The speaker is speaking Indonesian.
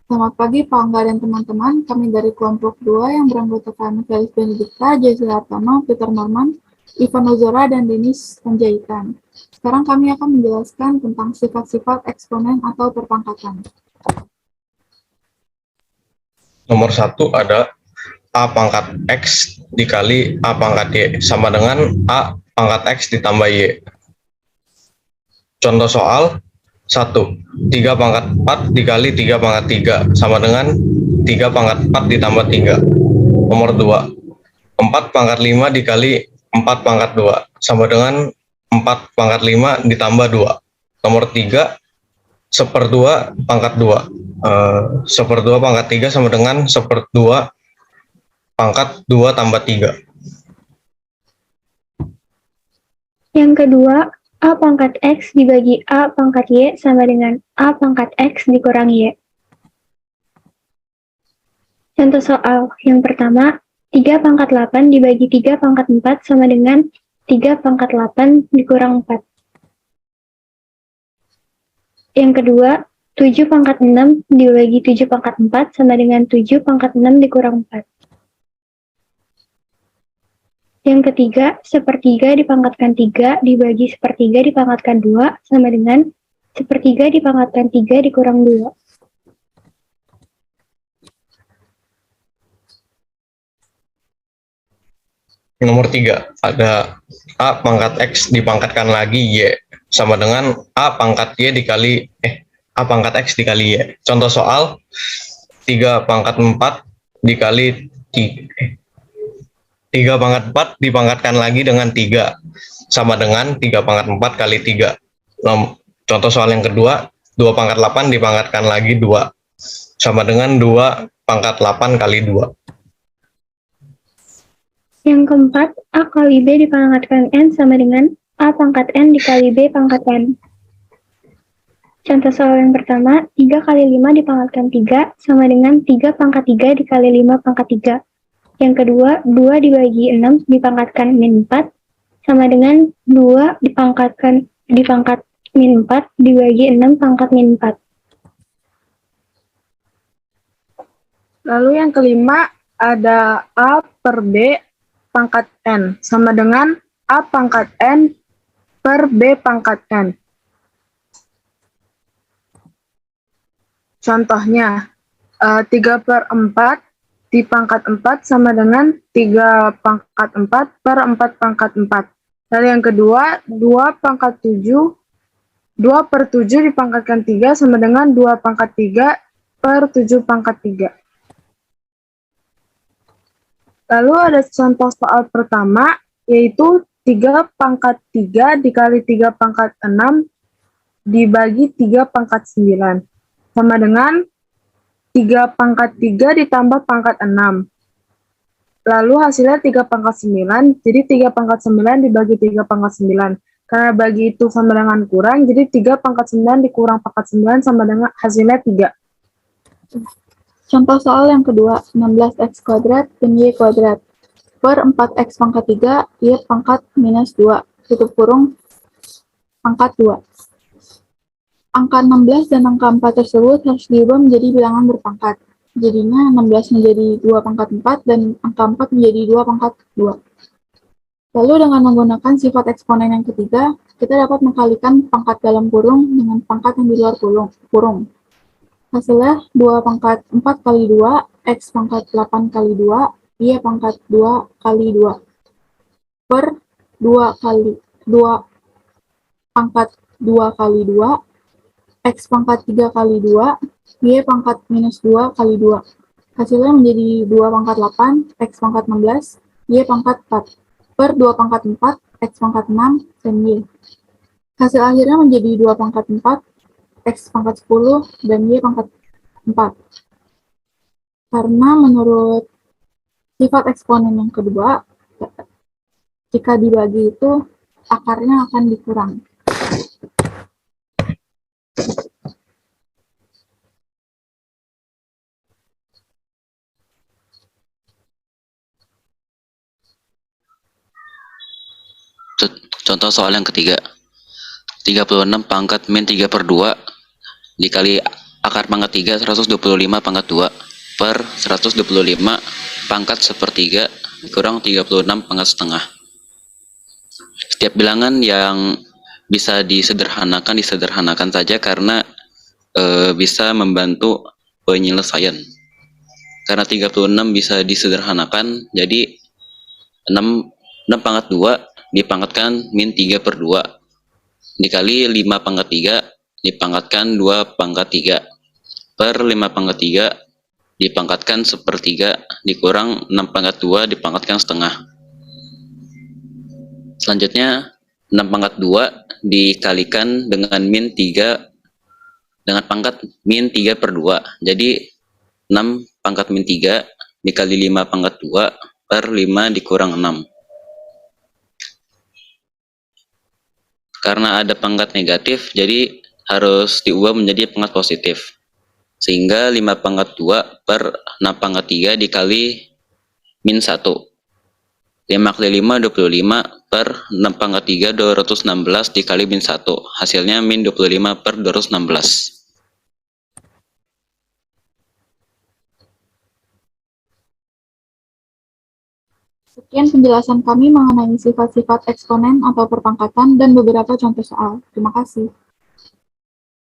Selamat pagi Pak Angga dan teman-teman. Kami dari kelompok 2 yang beranggotakan Felis Benedikta, Jazzy Hartono, Peter Norman, Ivan Ozora, dan Denis Panjaitan. Sekarang kami akan menjelaskan tentang sifat-sifat eksponen atau perpangkatan. Nomor 1 ada A pangkat X dikali A pangkat Y sama dengan A pangkat X ditambah Y. Contoh soal 1. 3 pangkat 4 dikali 3 pangkat 3 sama dengan 3 pangkat 4 ditambah 3. Nomor 2. 4 pangkat 5 dikali 4 pangkat 2 sama dengan 4 pangkat 5 ditambah 2. Nomor 3. 1/2 pangkat 2. 1/2 pangkat 3 sama dengan 1/2 pangkat 2 tambah 3. Yang kedua, A pangkat X dibagi A pangkat Y sama dengan A pangkat X dikurang Y. Contoh soal yang pertama, 3 pangkat 8 dibagi 3 pangkat 4 sama dengan 3 pangkat 8 dikurang 4. Yang kedua, 7 pangkat 6 dibagi 7 pangkat 4 sama dengan 7 pangkat 6 dikurang 4. Yang ketiga, 1/3 dipangkatkan 3 dibagi 1/3 dipangkatkan 2 sama dengan 1/3 dipangkatkan 3 dikurang 2. Nomor 3 ada A pangkat X dipangkatkan lagi Y sama dengan A pangkat Y dikali A pangkat X dikali Y. Contoh soal 3 pangkat 4 dikali 3 pangkat 4 dipangkatkan lagi dengan 3 sama dengan 3 pangkat 4 kali 3. Contoh soal yang kedua, 2 pangkat 8 dipangkatkan lagi 2 sama dengan 2 pangkat 8 kali 2. Yang keempat, A kali B dipangkatkan N sama dengan A pangkat N dikali B pangkat N. Contoh soal yang pertama, 3 kali 5 dipangkatkan 3 sama dengan 3 pangkat 3 dikali 5 pangkat 3. Yang kedua, 2 dibagi 6 dipangkatkan min 4 sama dengan 2 dipangkat min 4 dibagi 6 pangkat min 4. Lalu yang kelima ada A per B pangkat N sama dengan A pangkat N per B pangkat N. Contohnya, 3/4 dipangkat 4 sama dengan 3 pangkat 4 per 4 pangkat 4. Lalu yang kedua, 2/7 dipangkatkan 3 sama dengan 2 pangkat 3 per 7 pangkat 3. Lalu ada contoh soal pertama, yaitu 3 pangkat 3 dikali 3 pangkat 6 dibagi 3 pangkat 9. Sama dengan 3 pangkat 3 ditambah pangkat 6. Lalu hasilnya 3 pangkat 9, jadi 3 pangkat 9 dibagi 3 pangkat 9. Karena bagi itu sama dengan kurang, jadi 3 pangkat 9 dikurang pangkat 9 sama dengan hasilnya 3. Contoh soal yang kedua, 16x kuadrat dan y kuadrat per 4x pangkat 3, y pangkat minus 2, tutup kurung pangkat 2. Angka 16 dan angka 4 tersebut harus diubah menjadi bilangan berpangkat. Jadinya 16 menjadi 2 pangkat 4 dan angka 4 menjadi 2 pangkat 2. Lalu dengan menggunakan sifat eksponen yang ketiga, kita dapat mengkalikan pangkat dalam kurung dengan pangkat yang di luar kurung. Hasilnya 2 pangkat 4 kali 2, X pangkat 8 kali 2, Y pangkat 2 kali 2, per 2 kali 2 pangkat 2 kali 2, X pangkat 3 kali 2, Y pangkat minus 2 kali 2. Hasilnya menjadi 2 pangkat 8, X pangkat 16, Y pangkat 4, per 2 pangkat 4, X pangkat 6, dan Y. Hasil akhirnya menjadi 2 pangkat 4, X pangkat 10, dan Y pangkat 4. Karena menurut sifat eksponen yang kedua, jika dibagi itu akarnya akan dikurang. Contoh soal yang ketiga, 36 pangkat min 3/2 dikali akar pangkat 3 125 pangkat 2 per 125 pangkat sepertiga kurang 36 pangkat setengah. Setiap bilangan yang bisa disederhanakan saja karena bisa membantu penyelesaian. Karena 36 bisa disederhanakan, jadi 6 pangkat 2 dipangkatkan min 3 per 2 dikali 5 pangkat 3 dipangkatkan 2 pangkat 3 per 5 pangkat 3 dipangkatkan sepertiga dikurang 6 pangkat 2 dipangkatkan setengah. Selanjutnya 6 pangkat 2 dikalikan dengan min 3 dengan pangkat min 3 per 2. Jadi 6 pangkat min 3 dikali 5 pangkat 2 per 5 dikurang 6. Karena ada pangkat negatif, jadi harus diubah menjadi pangkat positif. Sehingga 5 pangkat 2 per 6 pangkat 3 dikali min 1. 5 kali 5, 25 per 6 pangkat 3, 216 dikali min 1. Hasilnya min 25 per 216. Sekian penjelasan kami mengenai sifat-sifat eksponen atau perpangkatan dan beberapa contoh soal. Terima kasih.